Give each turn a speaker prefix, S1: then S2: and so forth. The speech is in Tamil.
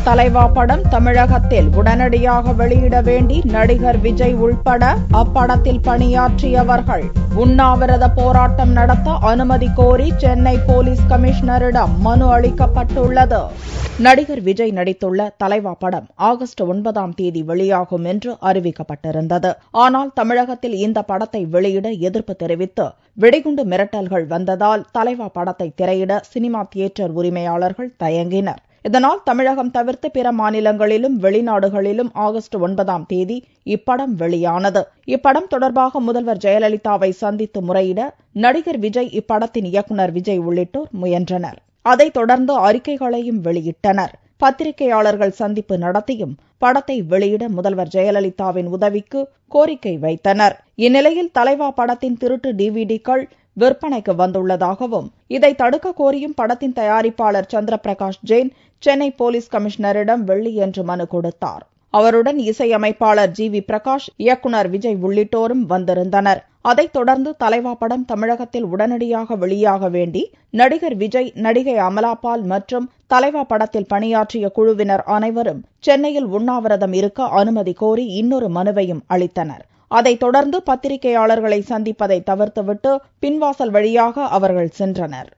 S1: தலைவா படம் தமிழகத்தில் உடனடியாக வெளியிட வேண்டி நடிகர் விஜய் உள்பட அப்படத்தில் பணியாற்றியவர்கள் உண்ணாவிரத போராட்டம் நடத்த அனுமதி கோரி சென்னை போலீஸ் கமிஷனரிடம் மனு அளிக்கப்பட்டுள்ளது. நடிகர் விஜய் நடித்துள்ள தலைவா படம் ஆகஸ்ட் 9ஆம் தேதி வெளியாகும் என்று அறிவிக்கப்பட்டிருந்தது. ஆனால் தமிழகத்தில் இந்த படத்தை வெளியிட எதிர்ப்பு தெரிவித்து வெடிகுண்டு மிரட்டல்கள் வந்ததால் தலைவா படத்தை திரையிட சினிமா தியேட்டர் உரிமையாளர்கள் தயங்கினர். இதனால் தமிழகம் தவிர்த்து பிற மாநிலங்களிலும் வெளிநாடுகளிலும் ஆகஸ்ட் 9ஆம் தேதி இப்படம் வெளியானது. இப்படம் தொடர்பாக முதல்வர் ஜெயலலிதாவை சந்தித்து முறையிட நடிகர் விஜய், இப்படத்தின் இயக்குநர் விஜய் உள்ளிட்டோர் முயன்றனர். அதைத் தொடர்ந்து அறிக்கைகளையும் வெளியிட்டனர். பத்திரிகையாளர்கள் சந்திப்பு நடத்தியும் படத்தை வெளியிட முதல்வர் ஜெயலலிதாவின் உதவிக்கு கோரிக்கை வைத்தனர். இந்நிலையில் தலைவா படத்தின் திருட்டு டிவிடிக்கள் விற்பனைக்கு வந்துள்ளதாகவும் இதை தடுக்க கோரியும் படத்தின் தயாரிப்பாளர் சந்திரபிரகாஷ் ஜெயின் சென்னை போலீஸ் கமிஷனரிடம் வெள்ளியன்று மனு கொடுத்தார். அவருடன் இசையமைப்பாளர் ஜி.வி. பிரகாஷ், இயக்குநர் விஜய் உள்ளிட்டோரும் வந்திருந்தனர். அதைத் தொடர்ந்து தலைவா படம் தமிழகத்தில் உடனடியாக வெளியாக வேண்டி நடிகர் விஜய், நடிகை அமலாபால் மற்றும் தலைவா படத்தில் பணியாற்றிய குழுவினர் அனைவரும் சென்னையில் உண்ணாவிரதம் இருக்க அனுமதி கோரி இன்னொரு மனுவையும் அளித்தனர். அதைத் தொடர்ந்து பத்திரிகையாளர்களை சந்திப்பதை தவிர்த்துவிட்டு பின்வாசல் வழியாக அவர்கள் சென்றனர்.